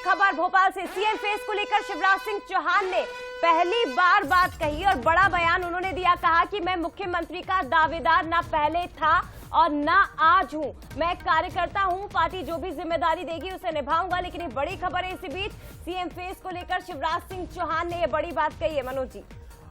खबर भोपाल से। CM face को लेकर शिवराज सिंह चौहान ने पहली बार बात कही और बड़ा बयान उन्होंने दिया। कहा कि मैं मुख्यमंत्री का दावेदार ना पहले था और ना आज हूं। मैं कार्यकर्ता हूं, पार्टी जो भी जिम्मेदारी देगी उसे निभाऊंगा। लेकिन ये बड़ी खबर है, इसी बीच सीएम फेस को लेकर शिवराज सिंह चौहान ने ये बड़ी बात कही है। मनोज जी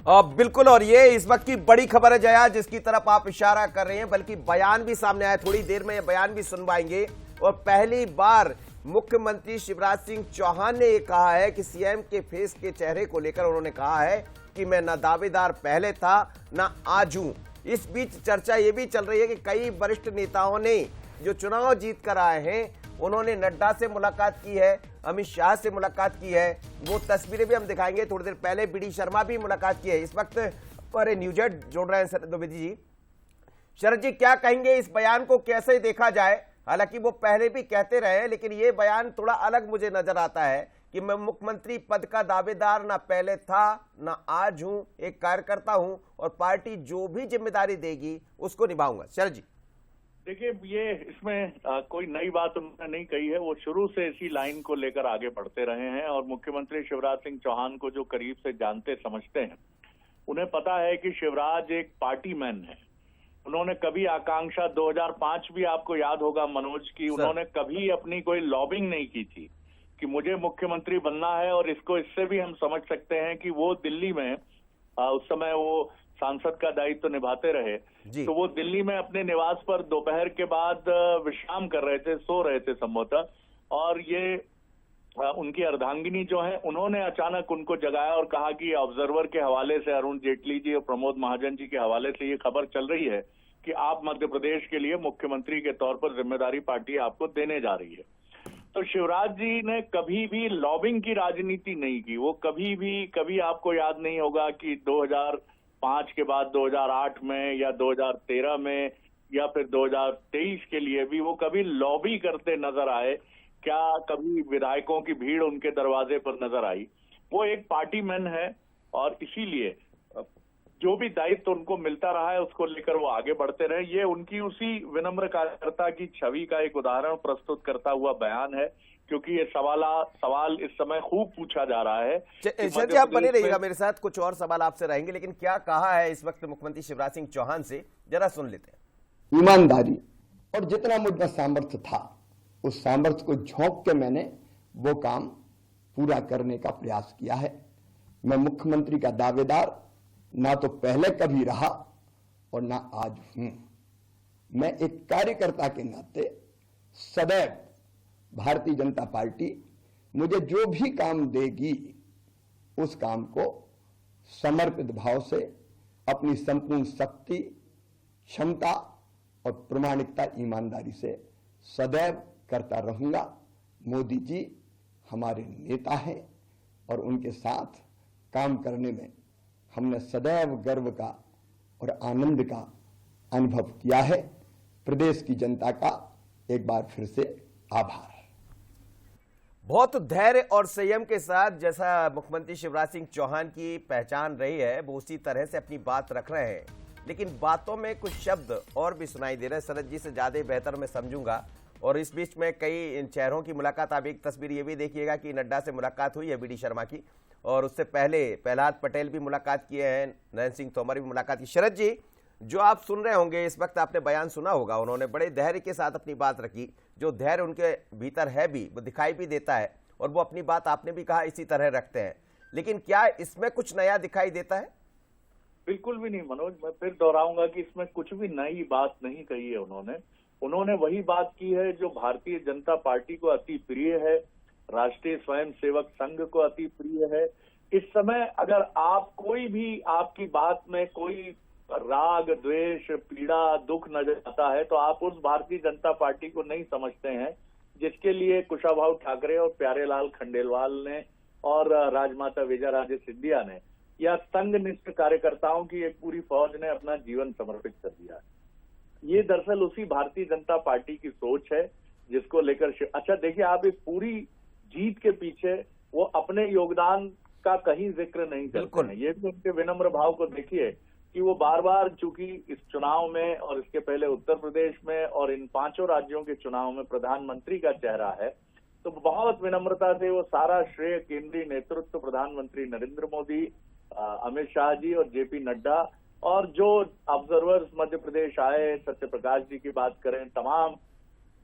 बिल्कुल, और ये इस वक्त की बड़ी खबर है जया, जिसकी तरफ आप इशारा कर रहे हैं, बल्कि बयान भी सामने आया। थोड़ी देर में ये बयान भी सुनवाएंगे। और पहली बार मुख्यमंत्री शिवराज सिंह चौहान ने ये कहा है कि सीएम के फेस के चेहरे को लेकर उन्होंने कहा है कि मैं ना दावेदार पहले था ना आज हूं। इस बीच चर्चा ये भी चल रही है कि कई वरिष्ठ नेताओं ने जो चुनाव जीत कर आए हैं, उन्होंने नड्डा से मुलाकात की है, अमित शाह से मुलाकात की है। वो तस्वीरें भी हम दिखाएंगे। थोड़ी देर पहले बीडी शर्मा भी मुलाकात की है। इस वक्त पर न्यूजेड जोड़ रहे हैं शरद द्विवेदी जी। शरद जी, क्या कहेंगे इस बयान को, कैसे देखा जाए? हालांकि वो पहले भी कहते रहे, लेकिन ये बयान थोड़ा अलग मुझे नजर आता है कि मैं मुख्यमंत्री पद का दावेदार ना पहले था ना आज हूं, एक कार्यकर्ता हूं और पार्टी जो भी जिम्मेदारी देगी उसको निभाऊंगा। शरद जी देखिए, ये इसमें कोई नई बात उन्होंने नहीं कही है। वो शुरू से इसी लाइन को लेकर आगे बढ़ते रहे हैं और मुख्यमंत्री शिवराज सिंह चौहान को जो करीब से जानते समझते हैं, उन्हें पता है कि शिवराज एक पार्टी मैन है। उन्होंने कभी आकांक्षा 2005 भी आपको याद होगा मनोज की, उन्होंने कभी अपनी कोई लॉबिंग नहीं की थी कि मुझे मुख्यमंत्री बनना है। और इससे भी हम समझ सकते हैं कि वो दिल्ली में उस समय वो सांसद का दायित्व तो निभाते रहे, तो वो दिल्ली में अपने निवास पर दोपहर के बाद विश्राम कर रहे थे, सो रहे थे संभवतः। और ये उनकी अर्धांगिनी जो है, उन्होंने अचानक उनको जगाया और कहा कि ऑब्जर्वर के हवाले से, अरुण जेटली जी और प्रमोद महाजन जी के हवाले से ये खबर चल रही है कि आप मध्य प्रदेश के लिए मुख्यमंत्री के तौर पर जिम्मेदारी पार्टी आपको देने जा रही है। तो शिवराज जी ने कभी भी लॉबिंग की राजनीति नहीं की। वो कभी आपको याद नहीं होगा कि 2005 के बाद 2008 में या 2013 में या फिर 2023 के लिए भी वो कभी लॉबी करते नजर आए क्या? कभी विधायकों की भीड़ उनके दरवाजे पर नजर आई? वो एक पार्टी मैन है और इसीलिए जो भी दायित्व उनको मिलता रहा है उसको लेकर वो आगे बढ़ते रहे। ये उनकी उसी विनम्र कार्यकर्ता की छवि का एक उदाहरण प्रस्तुत करता हुआ बयान है, क्योंकि ये सवाल इस समय खूब पूछा जा रहा है। शरद जी, आप बने रहिएगा मेरे साथ, कुछ और सवाल आपसे रहेंगे। लेकिन क्या कहा है इस वक्त मुख्यमंत्री शिवराज सिंह चौहान से, जरा सुन लेते हैं। ईमानदारी और जितना मुझ में सामर्थ्य था, उस सामर्थ्य को झोंक के मैंने वो काम पूरा करने का प्रयास किया है। मैं मुख्यमंत्री का दावेदार ना तो पहले कभी रहा और ना आज हूं। मैं एक कार्यकर्ता के नाते सदैव भारतीय जनता पार्टी मुझे जो भी काम देगी उस काम को समर्पित भाव से, अपनी संपूर्ण शक्ति, क्षमता और प्रामाणिकता, ईमानदारी से सदैव करता रहूंगा। मोदी जी हमारे नेता हैं और उनके साथ काम करने में हमने सदैव गर्व का और आनंद का अनुभव किया है। प्रदेश की जनता का एक बार फिर से आभार। बहुत धैर्य और संयम के साथ जैसा मुख्यमंत्री शिवराज सिंह चौहान की पहचान रही है, वो उसी तरह से अपनी बात रख रहे हैं। लेकिन बातों में कुछ शब्द और भी सुनाई दे रहे हैं। शरद जी से ज्यादा बेहतर मैं समझूंगा। और इस बीच में कई इन चेहरों की मुलाकात, आप एक तस्वीर ये भी देखिएगा कि नड्डा से मुलाकात हुई है बीडी शर्मा की, और उससे पहले प्रहलाद पटेल भी मुलाकात किए हैं, नरेंद्र सिंह तोमर भी मुलाकात की। शरद जी, जो आप सुन रहे होंगे इस वक्त, आपने बयान सुना होगा, उन्होंने बड़े धैर्य के साथ अपनी बात रखी। जो धैर्य उनके भीतर है भी, वो दिखाई भी देता है, और वो अपनी बात, आपने भी कहा, इसी तरह रखते हैं। लेकिन क्या इसमें कुछ नया दिखाई देता है? बिल्कुल भी नहीं मनोज, मैं फिर दोहराऊंगा कि इसमें कुछ भी नई बात नहीं कही है। उन्होंने वही बात की है जो भारतीय जनता पार्टी को अति प्रिय है, राष्ट्रीय स्वयंसेवक संघ को अति प्रिय है। इस समय अगर आप कोई भी, आपकी बात में कोई राग, द्वेष, पीड़ा, दुख नजर आता है, तो आप उस भारतीय जनता पार्टी को नहीं समझते हैं जिसके लिए कुशाभाऊ ठाकरे और प्यारेलाल खंडेलवाल ने और राजमाता विजयाराजे सिंधिया ने या संघनिष्ठ कार्यकर्ताओं की एक पूरी फौज ने अपना जीवन समर्पित कर दिया है। ये दरअसल उसी भारतीय जनता पार्टी की सोच है जिसको लेकर अच्छा देखिए, आप इस पूरी जीत के पीछे वो अपने योगदान का कहीं जिक्र नहीं करते हैं। ये भी उनके विनम्र भाव को देखिए कि वो बार बार, चूंकि इस चुनाव में और इसके पहले उत्तर प्रदेश में और इन 5 राज्यों के चुनाव में प्रधानमंत्री का चेहरा है, तो बहुत विनम्रता से वो सारा श्रेय केंद्रीय नेतृत्व, प्रधानमंत्री नरेंद्र मोदी, अमित शाह जी और जेपी नड्डा, और जो ऑब्जर्वर्स मध्य प्रदेश आए, सत्य प्रकाश जी की बात करें, तमाम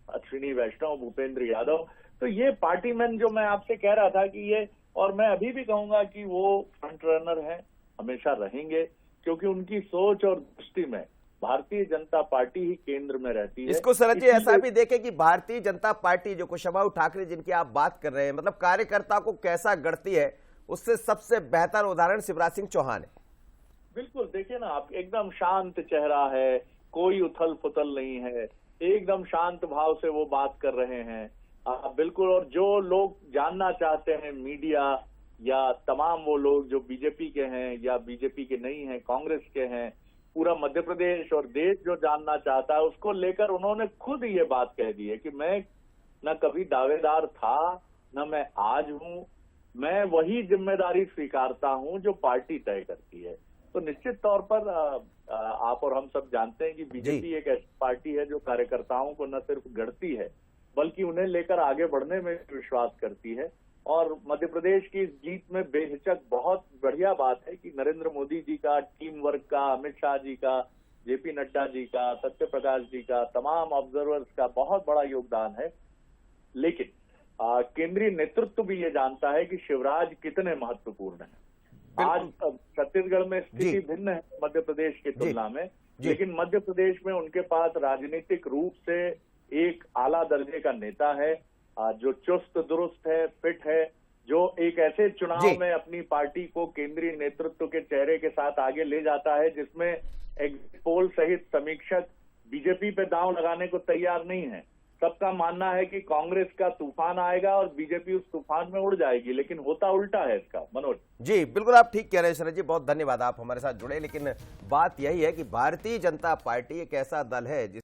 अश्विनी वैष्णव, भूपेंद्र यादव, तो ये पार्टी मैन जो मैं आपसे कह रहा था कि ये, और मैं अभी भी कहूंगा कि वो फ्रंट रनर हैं, हमेशा रहेंगे, क्योंकि उनकी सोच और दृष्टि में भारतीय जनता पार्टी ही केंद्र में रहती है। इसको शरद जी ऐसा भी देखें कि भारतीय जनता पार्टी जो कुशाभाऊ ठाकरे जिनकी आप बात कर रहे हैं, मतलब कार्यकर्ता को कैसा गढ़ती है, उससे सबसे बेहतर उदाहरण शिवराज सिंह चौहान है। बिल्कुल, देखिए ना आप, एकदम शांत चेहरा है, कोई उथल पुथल नहीं है, एकदम शांत भाव से वो बात कर रहे हैं। बिल्कुल, और जो लोग जानना चाहते हैं, मीडिया या तमाम वो लोग जो बीजेपी के हैं या बीजेपी के नहीं हैं, कांग्रेस के हैं, पूरा मध्य प्रदेश और देश जो जानना चाहता है, उसको लेकर उन्होंने खुद ये बात कह दी है कि मैं न कभी दावेदार था, न मैं आज हूं, मैं वही जिम्मेदारी स्वीकारता हूं जो पार्टी तय करती है। तो निश्चित तौर पर आप और हम सब जानते हैं कि बीजेपी एक ऐसी पार्टी है जो कार्यकर्ताओं को न सिर्फ गढ़ती है, बल्कि उन्हें लेकर आगे बढ़ने में विश्वास करती है। और मध्य प्रदेश की इस जीत में बेहिचक बहुत बढ़िया बात है कि नरेंद्र मोदी जी का, टीम वर्क का, अमित शाह जी का, जेपी नड्डा जी का, सत्य प्रकाश जी का, तमाम ऑब्जर्वर्स का बहुत बड़ा योगदान है। लेकिन केंद्रीय नेतृत्व भी ये जानता है कि शिवराज कितने महत्वपूर्ण हैं। आज छत्तीसगढ़ में स्थिति भिन्न है मध्य प्रदेश की तुलना में, लेकिन मध्य प्रदेश में उनके पास राजनीतिक रूप से एक आला दर्जे का नेता है, जो चुस्त दुरुस्त है, फिट है, जो एक ऐसे चुनाव में अपनी पार्टी को केंद्रीय नेतृत्व के चेहरे के साथ आगे ले जाता है जिसमें एग्जिट पोल सहित समीक्षक बीजेपी पे दांव लगाने को तैयार नहीं है। सबका मानना है कि कांग्रेस का तूफान आएगा और बीजेपी उस तूफान में उड़ जाएगी, लेकिन होता उल्टा है इसका। मनोज जी बिल्कुल आप ठीक कह रहे हैं शरद जी, बहुत धन्यवाद आप हमारे साथ जुड़े। लेकिन बात यही है कि भारतीय जनता पार्टी एक ऐसा दल है जिस